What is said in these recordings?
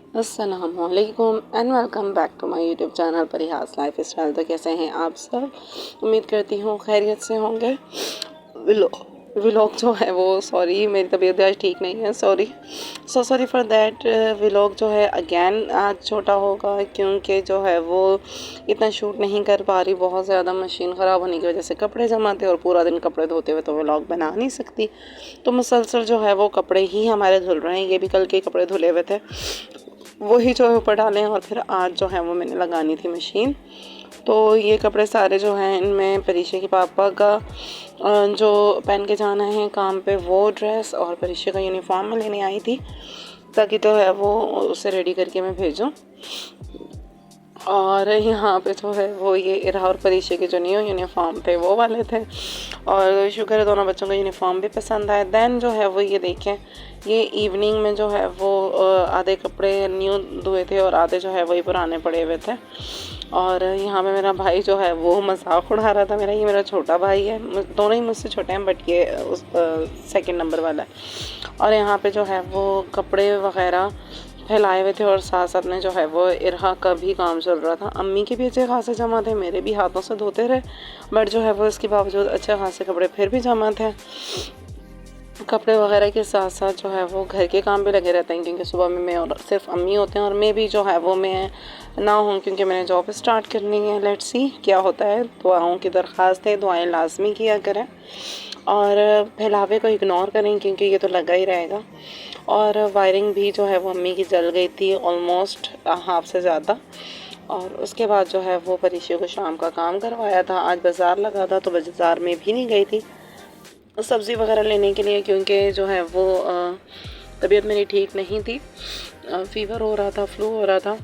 अस्सलामुअलैकुम and welcome back to my YouTube channel Parihas lifestyle. तो कैसे हैं आप सब? उम्मीद करती हूँ खैरियत से होंगे। व्लॉग जो है वो सॉरी मेरी तबीयत आज ठीक नहीं है, सॉरी फॉर दैट। व्लॉग जो है अगेन आज छोटा होगा क्योंकि जो है वो इतना शूट नहीं कर पा रही। बहुत ज़्यादा मशीन ख़राब होने की वजह से कपड़े जमा थे और पूरा दिन कपड़े धोते हुए तो व्लॉग बना नहीं सकती। तो मुसलसल जो है वो कपड़े ही हमारे धुल रहे हैं। ये भी कल के कपड़े धुले हुए थे, वही जो है ऊपर डालें और फिर आज जो है वो मैंने लगानी थी मशीन। तो ये कपड़े सारे जो हैं इनमें परीक्षा के पापा का जो पहन के जाना है काम पे वो ड्रेस और परीक्षा का यूनिफॉर्म में लेने आई थी ताकि तो है वो उसे रेडी करके मैं भेजूँ। और यहाँ पे जो है वो ये इरा और परीक्षा के जो न्यू यूनिफॉर्म थे वो वाले थे और शुक्र है दोनों बच्चों को यूनिफॉर्म भी पसंद आया। दैन जो है वो ये देखें, ये इवनिंग में जो है वो आधे कपड़े न्यू धोए थे और आधे जो है वही पुराने पड़े हुए थे। और यहाँ पे मेरा भाई जो है वो मजाक उड़ा रहा था मेरा। ये मेरा छोटा भाई है, दोनों ही मुझसे छोटे हैं बट ये उस सेकंड नंबर वाला है। और यहाँ पे जो है वो कपड़े वगैरह फैलाए हुए थे और साथ साथ में जो है वो इरहा का भी काम चल रहा था। अम्मी के भी अच्छे खासे जमा थे, मेरे भी हाथों से धोते रहे बट जो है वो इसके बावजूद अच्छे खासे कपड़े फिर भी जमा थे। कपड़े वगैरह के साथ साथ जो है वो घर के काम भी लगे रहते हैं क्योंकि सुबह में मैं और सिर्फ अम्मी होते हैं और मैं भी जो है वो मैं ना हूँ क्योंकि मैंने जॉब स्टार्ट करनी है। लेट्स सी क्या होता है। दुआओं की दरख्वास्त है, दुआएं लाजमी किया करें और फैलावे को इग्नोर करें क्योंकि ये तो लगा ही रहेगा। और वायरिंग भी जो है वो अम्मी की जल गई थी ऑलमोस्ट हाफ से ज़्यादा। और उसके बाद जो है वो परीक्षा को शाम का काम करवाया था। आज बाज़ार लगा था तो बाज़ार में भी नहीं गई थी सब्ज़ी वगैरह लेने के लिए क्योंकि जो है वो तबीयत मेरी ठीक नहीं थी, फ़ीवर हो रहा था, फ्लू हो रहा था।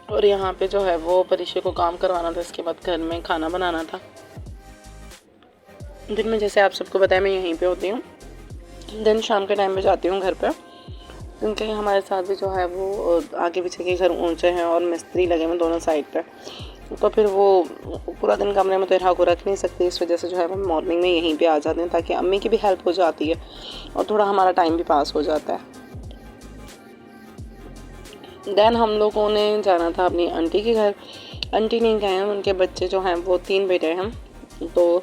और यहाँ पे जो है वो परीक्षा को काम करवाना था, इसके बाद घर में खाना बनाना था। दिन में जैसे आप सबको बताया मैं यहीं पे होती हूँ, दिन शाम के टाइम पे जाती हूँ घर पे क्योंकि हमारे साथ भी जो है वो आगे पीछे के घर ऊंचे हैं और मिस्त्री लगे हुए दोनों साइड पे। तो फिर वो पूरा दिन कमरे में तो इरहा को रख नहीं सकती, इस वजह से जो है वो मॉर्निंग में यहीं पे आ जाते हैं ताकि अम्मी की भी हेल्प हो जाती है और थोड़ा हमारा टाइम भी पास हो जाता है। दैन हम लोगों ने जाना था अपनी आंटी के घर। आंटी नहीं गए हैं, उनके बच्चे जो हैं वो 3 बेटे हैं तो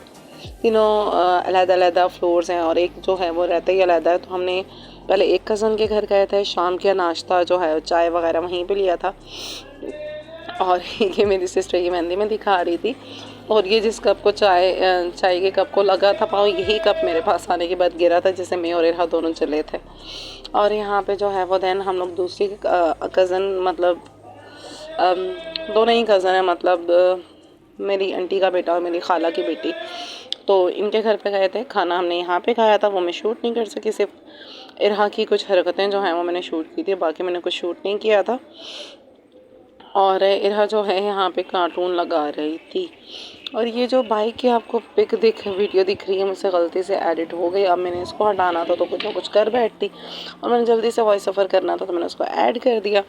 तीनों अलग-अलग फ्लोर्स हैं और एक जो है वो रहता ही अलग है। तो हमने पहले एक कज़न के घर गए थे, शाम का नाश्ता जो है चाय वगैरह वहीं पे लिया था। और ये मेरी सिस्टर ये मेहंदी में दिखा रही थी और ये जिस कप को चाय के कप को लगा था पाँव, यही कप मेरे पास आने के बाद गिरा था जिसे मैं और इरहा दोनों चले थे। और यहाँ पे जो है वो दैन हम लोग दूसरी कज़न मतलब दोनों ही कज़न है मतलब मेरी आंटी का बेटा और मेरी खाला की बेटी, तो इनके घर पे गए थे। खाना हमने यहाँ पे खाया था, वो मैं शूट नहीं कर सकी, सिर्फ इरहा की कुछ हरकतें जो हैं वो मैंने शूट की थी, बाकी मैंने कुछ शूट नहीं किया था। और इरहा जो है यहाँ पे कार्टून लगा रही थी। और ये जो बाइक की आपको वीडियो दिख रही है मुझसे गलती से एडिट हो गई। अब मैंने इसको हटाना था तो कुछ ना कुछ कर बैठती और मैंने जल्दी से वॉइस ओवर करना था तो मैंने उसको ऐड कर दिया।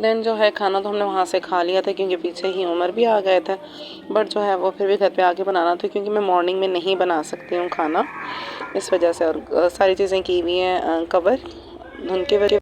देन जो है खाना तो हमने वहाँ से खा लिया था क्योंकि पीछे ही उमर भी आ गए थे बट जो है वो फिर भी घर पे आके बनाना था क्योंकि मैं मॉर्निंग में नहीं बना सकती हूँ खाना इस वजह से। और सारी चीज़ें की हुई हैं कवर धुन के वजह